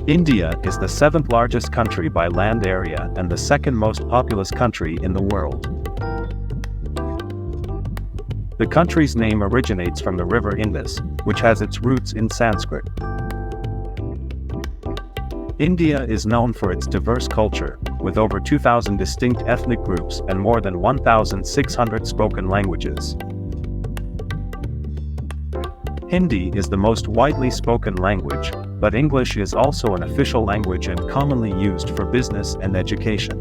India is the seventh largest country by land area and the second most populous country in the world. The country's name originates from the river Indus, which has its roots in Sanskrit. India is known for its diverse culture, with over 2,000 distinct ethnic groups and more than 1,600 spoken languages. Hindi is the most widely spoken language, but English is also an official language and commonly used for business and education.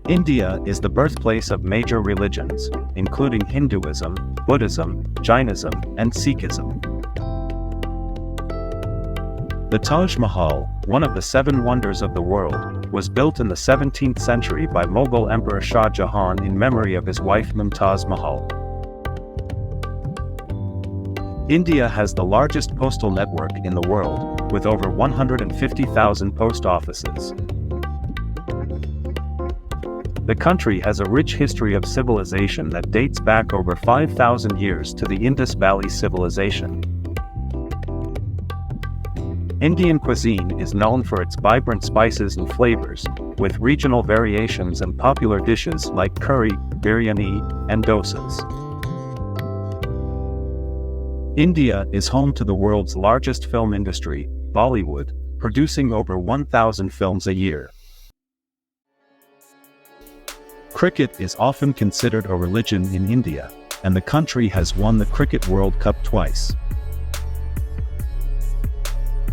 India is the birthplace of major religions, including Hinduism, Buddhism, Jainism, and Sikhism. The Taj Mahal, one of the seven wonders of the world, was built in the 17th century by Mughal Emperor Shah Jahan in memory of his wife Mumtaz Mahal. India has the largest postal network in the world, with over 150,000 post offices. The country has a rich history of civilization that dates back over 5,000 years to the Indus Valley Civilization. Indian cuisine is known for its vibrant spices and flavors, with regional variations and popular dishes like curry, biryani, and dosas. India is home to the world's largest film industry, Bollywood, producing over 1,000 films a year. Cricket is often considered a religion in India, and the country has won the Cricket World Cup twice.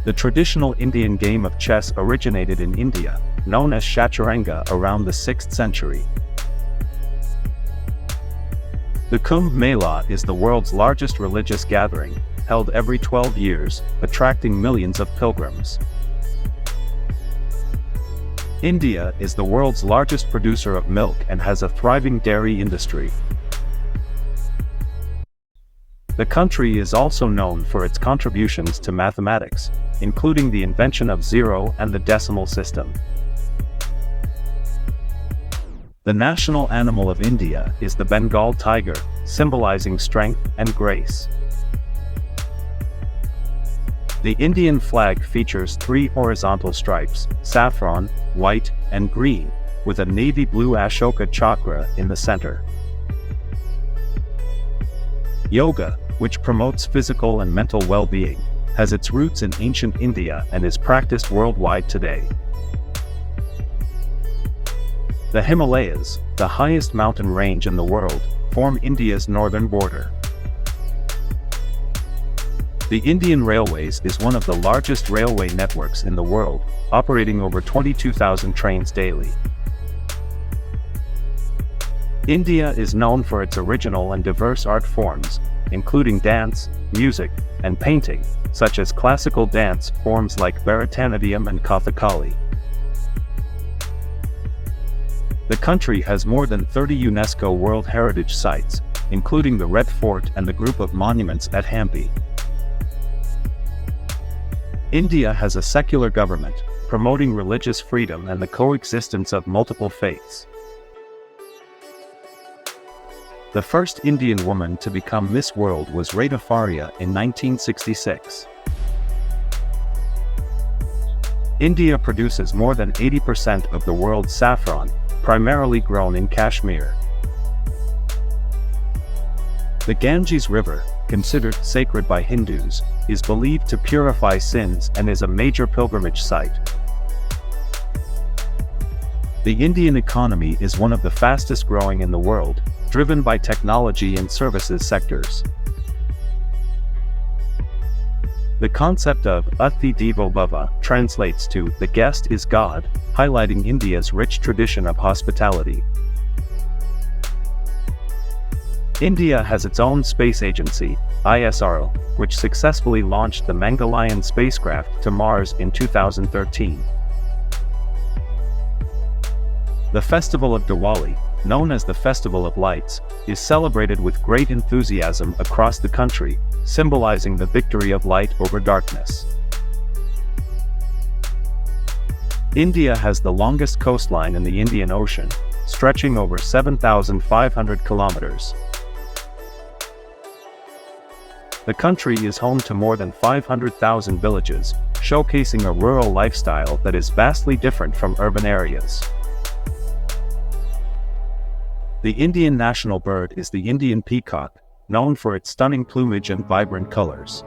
The traditional Indian game of chess originated in India, known as Chaturanga, around the 6th century. The Kumbh Mela is the world's largest religious gathering, held every 12 years, attracting millions of pilgrims. India is the world's largest producer of milk and has a thriving dairy industry. The country is also known for its contributions to mathematics, including the invention of zero and the decimal system. The national animal of India is the Bengal tiger, symbolizing strength and grace. The Indian flag features three horizontal stripes, saffron, white, and green, with a navy blue Ashoka chakra in the center. Yoga, which promotes physical and mental well-being, has its roots in ancient India and is practiced worldwide today. The Himalayas, the highest mountain range in the world, form India's northern border. The Indian Railways is one of the largest railway networks in the world, operating over 22,000 trains daily. India is known for its original and diverse art forms, including dance, music, and painting, such as classical dance forms like Bharatanatyam and Kathakali. The country has more than 30 UNESCO World Heritage Sites, including the Red Fort and the group of monuments at Hampi. India has a secular government, promoting religious freedom and the coexistence of multiple faiths. The first Indian woman to become Miss World was Rita Faria in 1966. India produces more than 80% of the world's saffron, primarily grown in Kashmir. The Ganges River, considered sacred by Hindus, is believed to purify sins and is a major pilgrimage site. The Indian economy is one of the fastest growing in the world, driven by technology and services sectors. The concept of Atithi Devo Bhava translates to "the guest is God," highlighting India's rich tradition of hospitality. India has its own space agency, ISRO, which successfully launched the Mangalyaan spacecraft to Mars in 2013. The Festival of Diwali, known as the Festival of Lights, is celebrated with great enthusiasm across the country, symbolizing the victory of light over darkness. India has the longest coastline in the Indian Ocean, stretching over 7,500 kilometers. The country is home to more than 500,000 villages, showcasing a rural lifestyle that is vastly different from urban areas. The Indian national bird is the Indian peacock, known for its stunning plumage and vibrant colors.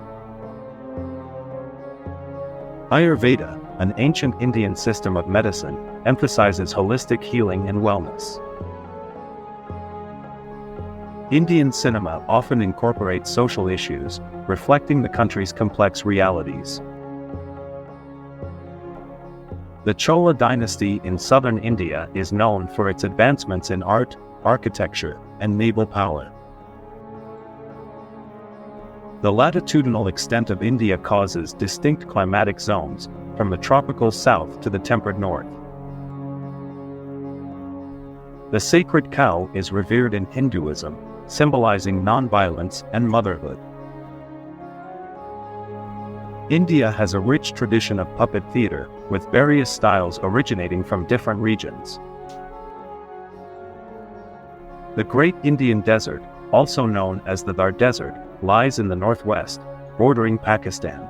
Ayurveda, an ancient Indian system of medicine, emphasizes holistic healing and wellness. Indian cinema often incorporates social issues, reflecting the country's complex realities. The Chola dynasty in southern India is known for its advancements in art, architecture, and naval power. The latitudinal extent of India causes distinct climatic zones, from the tropical south to the temperate north. The sacred cow is revered in Hinduism, symbolizing non-violence and motherhood. India has a rich tradition of puppet theater, with various styles originating from different regions. The Great Indian Desert, also known as the Thar Desert, lies in the northwest, bordering Pakistan.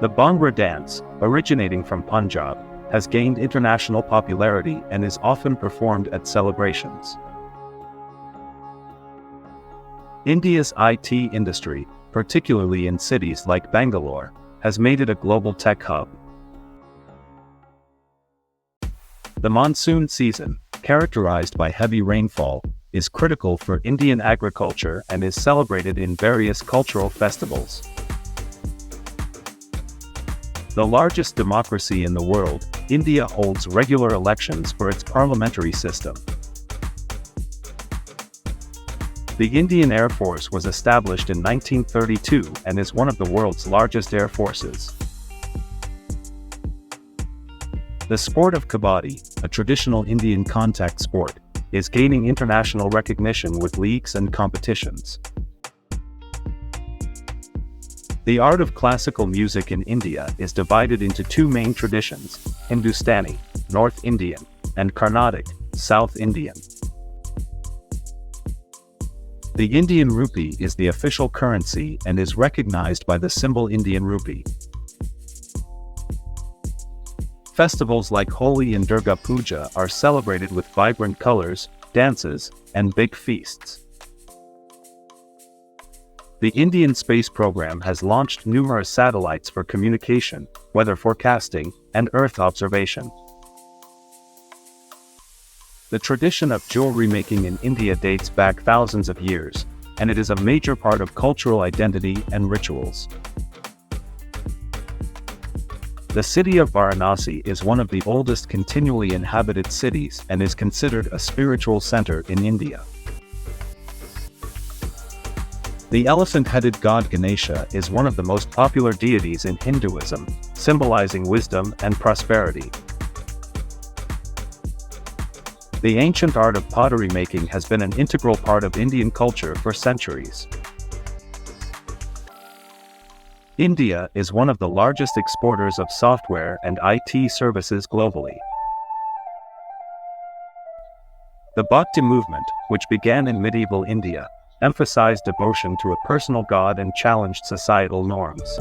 The Bhangra dance, originating from Punjab, has gained international popularity and is often performed at celebrations. India's IT industry, particularly in cities like Bangalore, has made it a global tech hub. The monsoon season, characterized by heavy rainfall, is critical for Indian agriculture and is celebrated in various cultural festivals. The largest democracy in the world, India holds regular elections for its parliamentary system. The Indian Air Force was established in 1932 and is one of the world's largest air forces. The sport of kabaddi, a traditional Indian contact sport, is gaining international recognition with leagues and competitions. The art of classical music in India is divided into two main traditions: Hindustani, North Indian, and Carnatic, South Indian. The Indian rupee is the official currency and is recognized by the symbol Indian rupee. Festivals like Holi and Durga Puja are celebrated with vibrant colors, dances, and big feasts. The Indian space program has launched numerous satellites for communication, weather forecasting, and Earth observation. The tradition of jewelry making in India dates back thousands of years, and it is a major part of cultural identity and rituals. The city of Varanasi is one of the oldest continually inhabited cities and is considered a spiritual center in India. The elephant-headed god Ganesha is one of the most popular deities in Hinduism, symbolizing wisdom and prosperity. The ancient art of pottery making has been an integral part of Indian culture for centuries. India is one of the largest exporters of software and IT services globally. The Bhakti movement, which began in medieval India, emphasized devotion to a personal god and challenged societal norms.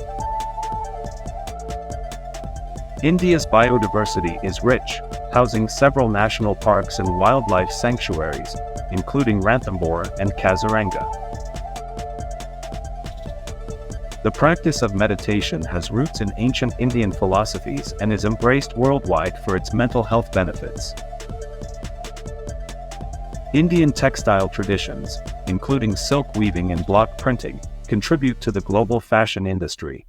India's biodiversity is rich, housing several national parks and wildlife sanctuaries, including Ranthambore and Kaziranga. The practice of meditation has roots in ancient Indian philosophies and is embraced worldwide for its mental health benefits. Indian textile traditions, including silk weaving and block printing, contribute to the global fashion industry.